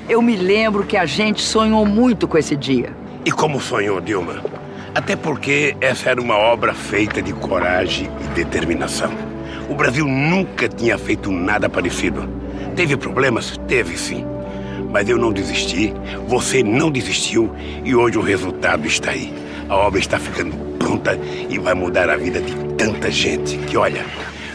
Eu me lembro que a gente sonhou muito com esse dia. E como sonhou, Dilma? Até porque essa era uma obra feita de coragem e determinação. O Brasil nunca tinha feito nada parecido. Teve problemas? Teve sim. Mas eu não desisti, você não desistiu e hoje o resultado está aí. A obra está ficando pronta e vai mudar a vida de tanta gente que, olha,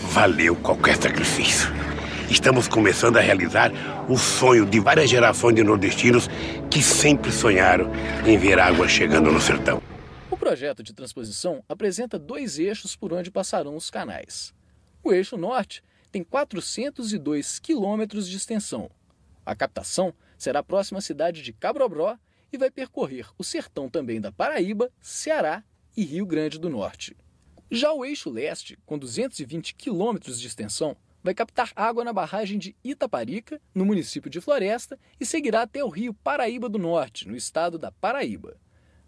valeu qualquer sacrifício. Estamos começando a realizar o sonho de várias gerações de nordestinos que sempre sonharam em ver água chegando no sertão. O projeto de transposição apresenta 2 eixos por onde passarão os canais. O eixo norte tem 402 quilômetros de extensão. A captação será próxima à cidade de Cabrobó e vai percorrer o sertão também da Paraíba, Ceará e Rio Grande do Norte. Já o eixo leste, com 220 quilômetros de extensão, vai captar água na barragem de Itaparica, no município de Floresta, e seguirá até o rio Paraíba do Norte, no estado da Paraíba.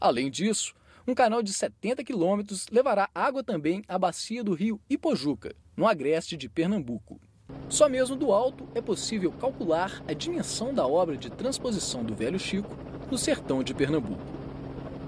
Além disso, um canal de 70 quilômetros levará água também à bacia do rio Ipojuca, no agreste de Pernambuco. Só mesmo do alto é possível calcular a dimensão da obra de transposição do Velho Chico no sertão de Pernambuco.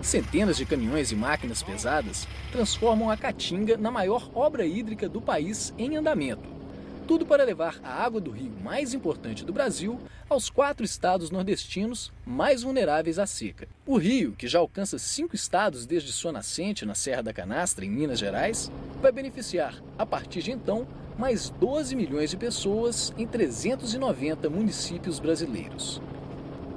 Centenas de caminhões e máquinas pesadas transformam a Caatinga na maior obra hídrica do país em andamento. Tudo para levar a água do rio mais importante do Brasil aos 4 estados nordestinos mais vulneráveis à seca. O rio, que já alcança 5 estados desde sua nascente na Serra da Canastra, em Minas Gerais, vai beneficiar, a partir de então, mais 12 milhões de pessoas em 390 municípios brasileiros.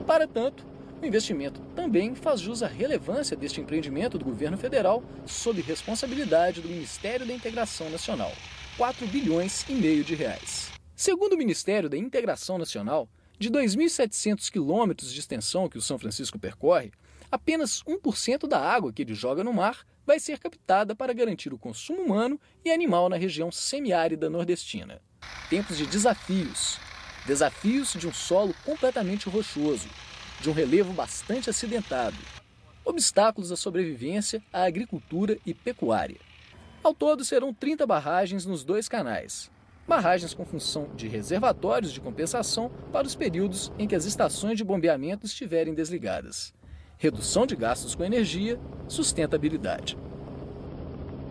Para tanto, o investimento também faz jus à relevância deste empreendimento do governo federal sob responsabilidade do Ministério da Integração Nacional, 4,5 bilhões de reais. Segundo o Ministério da Integração Nacional, de 2.700 quilômetros de extensão que o São Francisco percorre, apenas 1% da água que ele joga no mar vai ser captada para garantir o consumo humano e animal na região semiárida nordestina. Tempos de desafios. Desafios de um solo completamente rochoso, de um relevo bastante acidentado. Obstáculos à sobrevivência, à agricultura e pecuária. Ao todo, serão 30 barragens nos 2 canais. Barragens com função de reservatórios de compensação para os períodos em que as estações de bombeamento estiverem desligadas. Redução de gastos com energia, sustentabilidade.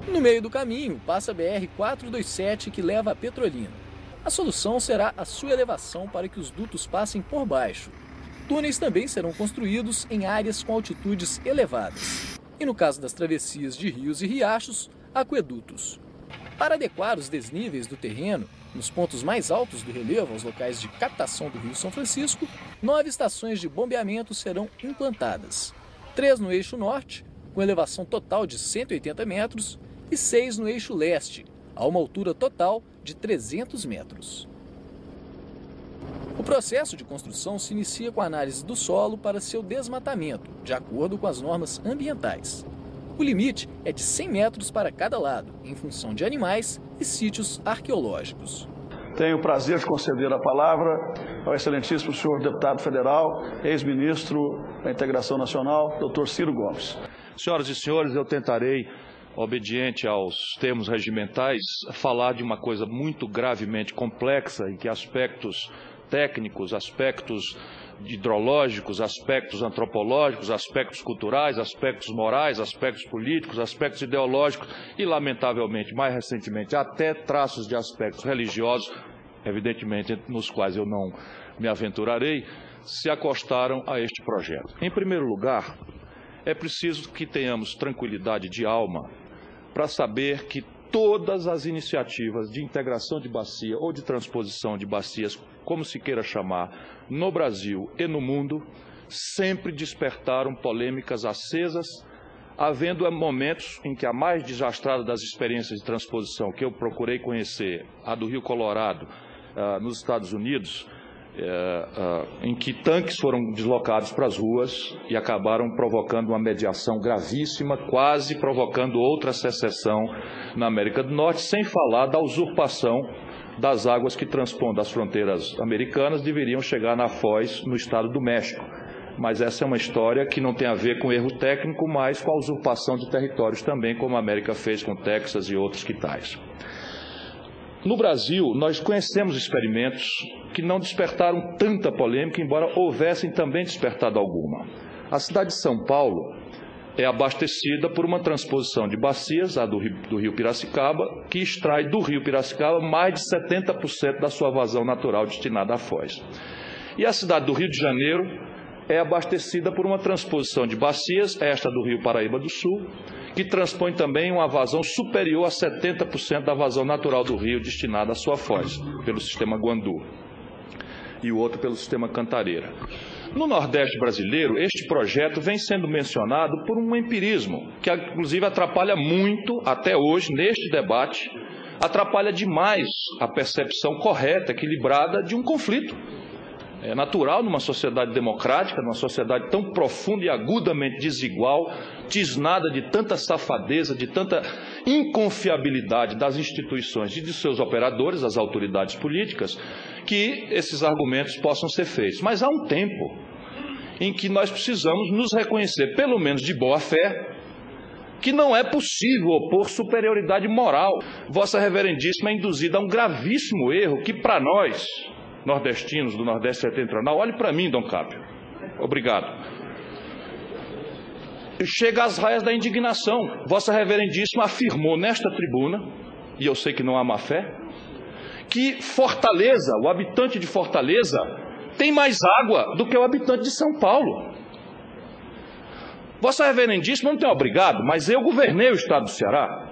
No meio do caminho, passa a BR-427 que leva a Petrolina. A solução será a sua elevação para que os dutos passem por baixo. Túneis também serão construídos em áreas com altitudes elevadas. E no caso das travessias de rios e riachos, aquedutos. Para adequar os desníveis do terreno, nos pontos mais altos do relevo aos locais de captação do Rio São Francisco, 9 estações de bombeamento serão implantadas. 3 no eixo norte, com elevação total de 180 metros, e 6 no eixo leste, a uma altura total de 300 metros. O processo de construção se inicia com a análise do solo para seu desmatamento, de acordo com as normas ambientais. O limite é de 100 metros para cada lado, em função de animais e sítios arqueológicos. Tenho o prazer de conceder a palavra ao excelentíssimo senhor deputado federal, ex-ministro da Integração Nacional, Dr. Ciro Gomes. Senhoras e senhores, eu tentarei, obediente aos termos regimentais, falar de uma coisa muito gravemente complexa e que aspectos técnicos, aspectos hidrológicos, aspectos antropológicos, aspectos culturais, aspectos morais, aspectos políticos, aspectos ideológicos e, lamentavelmente, mais recentemente, até traços de aspectos religiosos, evidentemente, nos quais eu não me aventurarei, se acostaram a este projeto. Em primeiro lugar, é preciso que tenhamos tranquilidade de alma para saber que todas as iniciativas de integração de bacia ou de transposição de bacias, como se queira chamar, no Brasil e no mundo, sempre despertaram polêmicas acesas, havendo momentos em que a mais desastrada das experiências de transposição que eu procurei conhecer, a do Rio Colorado, nos Estados Unidos, em que tanques foram deslocados para as ruas e acabaram provocando uma mediação gravíssima, quase provocando outra secessão na América do Norte, sem falar da usurpação das águas que transpondo as fronteiras americanas deveriam chegar na Foz, no estado do México. Mas essa é uma história que não tem a ver com erro técnico, mas com a usurpação de territórios também, como a América fez com Texas e outros que tais. No Brasil, nós conhecemos experimentos que não despertaram tanta polêmica, embora houvessem também despertado alguma. A cidade de São Paulo é abastecida por uma transposição de bacias, a do rio Piracicaba, que extrai do rio Piracicaba mais de 70% da sua vazão natural destinada à foz. E a cidade do Rio de Janeiro é abastecida por uma transposição de bacias, esta do rio Paraíba do Sul, que transpõe também uma vazão superior a 70% da vazão natural do rio destinada à sua foz, pelo sistema Guandu, e o outro pelo sistema Cantareira. No Nordeste brasileiro, este projeto vem sendo mencionado por um empirismo, que inclusive atrapalha muito, até hoje, neste debate, atrapalha demais a percepção correta, equilibrada de um conflito. É natural numa sociedade democrática, numa sociedade tão profunda e agudamente desigual, tisnada de tanta safadeza, de tanta inconfiabilidade das instituições e de seus operadores, as autoridades políticas, que esses argumentos possam ser feitos. Mas há um tempo em que nós precisamos nos reconhecer, pelo menos de boa fé, que não é possível opor superioridade moral. Vossa Reverendíssima é induzida a um gravíssimo erro que, para nós, nordestinos do Nordeste Setentrional, olhe para mim, Dom Cápio, obrigado, chega às raias da indignação. Vossa Reverendíssima afirmou nesta tribuna, e eu sei que não há má fé, que Fortaleza, o habitante de Fortaleza, tem mais água do que o habitante de São Paulo. Vossa Reverendíssima não tem obrigado, mas eu governei o estado do Ceará.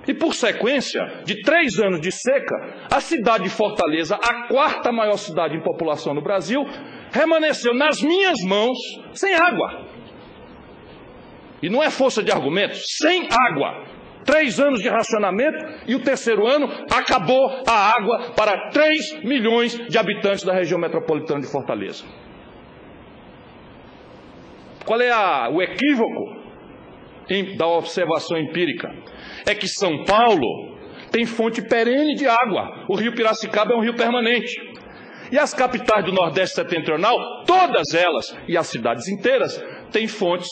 E por sequência de 3 anos de seca, a cidade de Fortaleza, a 4ª maior cidade em população no Brasil, remanesceu nas minhas mãos sem água. E não é força de argumentos, sem água. 3 anos de racionamento e o 3º ano acabou a água para 3 milhões de habitantes da região metropolitana de Fortaleza. Qual é o equívoco da observação empírica? É que São Paulo tem fonte perene de água. O rio Piracicaba é um rio permanente. E as capitais do Nordeste Setentrional, todas elas, e as cidades inteiras, têm fontes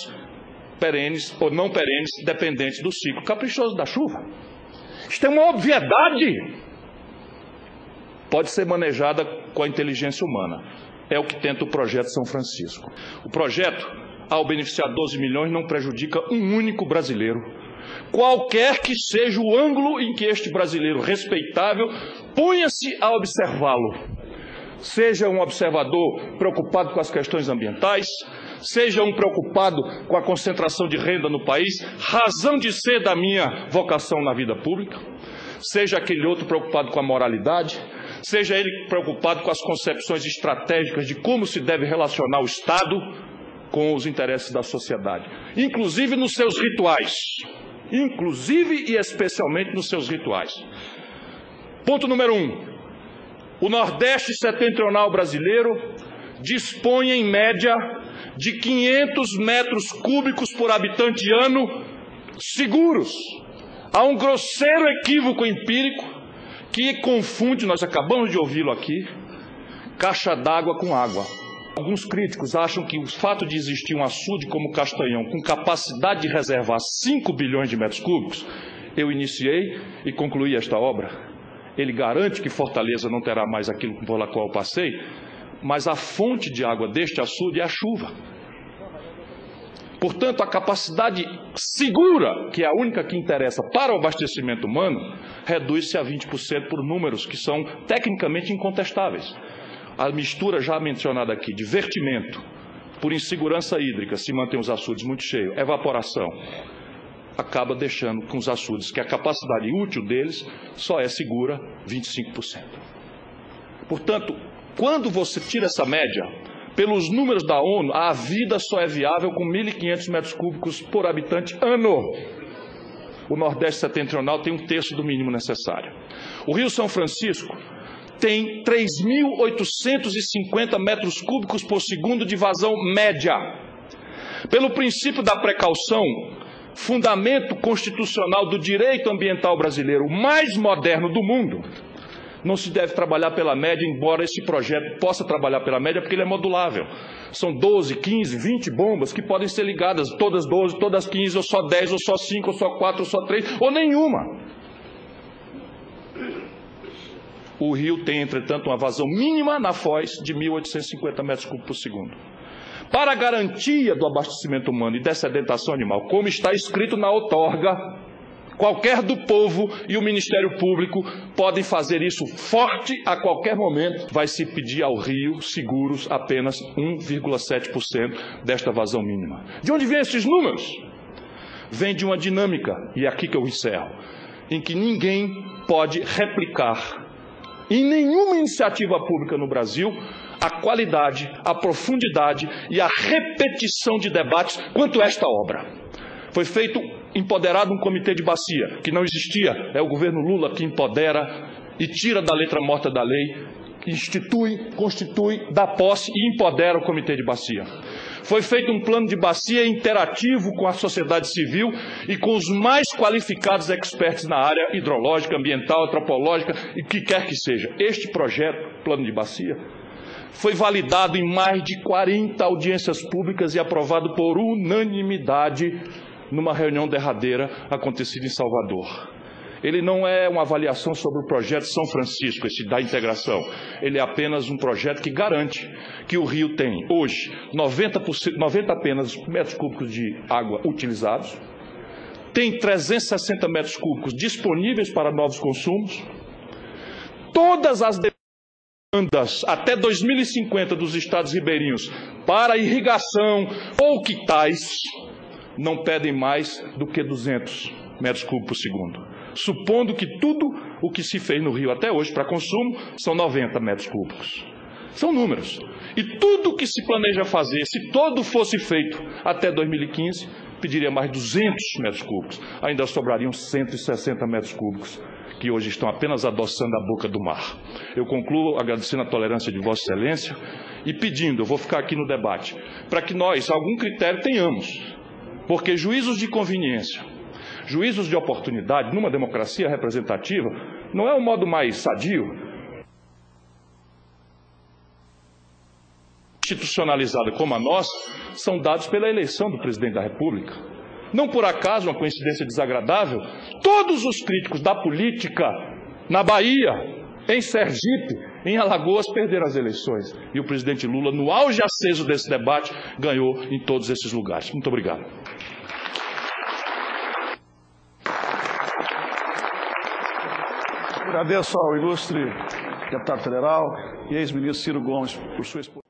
perenes ou não perenes, dependentes do ciclo caprichoso da chuva. Isto é uma obviedade. Pode ser manejada com a inteligência humana. É o que tenta o projeto São Francisco. O projeto, ao beneficiar 12 milhões, não prejudica um único brasileiro. Qualquer que seja o ângulo em que este brasileiro respeitável ponha-se a observá-lo. Seja um observador preocupado com as questões ambientais, seja um preocupado com a concentração de renda no país, razão de ser da minha vocação na vida pública, seja aquele outro preocupado com a moralidade, seja ele preocupado com as concepções estratégicas de como se deve relacionar o Estado com os interesses da sociedade, inclusive nos seus rituais, inclusive e especialmente nos seus rituais. Ponto número 1. O Nordeste Setentrional brasileiro dispõe, em média, de 500 metros cúbicos por habitante ano seguros. Há um grosseiro equívoco empírico que confunde, nós acabamos de ouvi-lo aqui, caixa d'água com água. Alguns críticos acham que o fato de existir um açude como o Castanhão, com capacidade de reservar 5 bilhões de metros cúbicos, eu iniciei e concluí esta obra. Ele garante que Fortaleza não terá mais aquilo por la qual eu passei, mas a fonte de água deste açude é a chuva. Portanto, a capacidade segura, que é a única que interessa para o abastecimento humano, reduz-se a 20% por números que são tecnicamente incontestáveis. A mistura já mencionada aqui de vertimento, por insegurança hídrica, se mantém os açudes muito cheios, evaporação, acaba deixando com os açudes que a capacidade útil deles só é segura 25%. Portanto, quando você tira essa média, pelos números da ONU, a vida só é viável com 1.500 metros cúbicos por habitante ano. O Nordeste Setentrional tem 1/3 do mínimo necessário. O Rio São Francisco tem 3.850 metros cúbicos por segundo de vazão média. Pelo princípio da precaução, fundamento constitucional do direito ambiental brasileiro, o mais moderno do mundo, não se deve trabalhar pela média, embora esse projeto possa trabalhar pela média, porque ele é modulável. São 12, 15, 20 bombas que podem ser ligadas, todas 12, todas 15, ou só 10, ou só 5, ou só 4, ou só 3, ou nenhuma. O rio tem, entretanto, uma vazão mínima na foz de 1.850 metros cúbicos por segundo. Para a garantia do abastecimento humano e dessedentação animal, como está escrito na outorga, qualquer do povo e o Ministério Público podem fazer isso forte a qualquer momento. Vai se pedir ao rio seguros apenas 1,7% desta vazão mínima. De onde vêm esses números? Vem de uma dinâmica, e é aqui que eu encerro, em que ninguém pode replicar em nenhuma iniciativa pública no Brasil a qualidade, a profundidade e a repetição de debates quanto esta obra. Foi feito, empoderado um comitê de bacia, que não existia, é o governo Lula que empodera e tira da letra morta da lei, institui, constitui, dá posse e empodera o comitê de bacia. Foi feito um plano de bacia interativo com a sociedade civil e com os mais qualificados experts na área hidrológica, ambiental, antropológica e o que quer que seja. Este projeto, plano de bacia, foi validado em mais de 40 audiências públicas e aprovado por unanimidade numa reunião derradeira acontecida em Salvador. Ele não é uma avaliação sobre o projeto São Francisco, esse da integração. Ele é apenas um projeto que garante que o rio tem, hoje, 90 apenas metros cúbicos de água utilizados, tem 360 metros cúbicos disponíveis para novos consumos, todas as demandas até 2050 dos estados ribeirinhos para irrigação ou quitais não pedem mais do que 200 metros cúbicos por segundo. Supondo que tudo o que se fez no rio até hoje para consumo são 90 metros cúbicos. São números. E tudo o que se planeja fazer, se todo fosse feito até 2015, pediria mais 200 metros cúbicos. Ainda sobrariam 160 metros cúbicos, que hoje estão apenas adoçando a boca do mar. Eu concluo agradecendo a tolerância de Vossa Excelência e pedindo, eu vou ficar aqui no debate, para que nós, algum critério tenhamos, porque juízos de conveniência, juízos de oportunidade, numa democracia representativa, não é o modo mais sadio, institucionalizada como a nossa, são dados pela eleição do presidente da República. Não por acaso, uma coincidência desagradável, todos os críticos da política na Bahia, em Sergipe, em Alagoas, perderam as eleições. E o presidente Lula, no auge aceso desse debate, ganhou em todos esses lugares. Muito obrigado. Agradeço ao ilustre deputado federal e ex-ministro Ciro Gomes por sua exposição.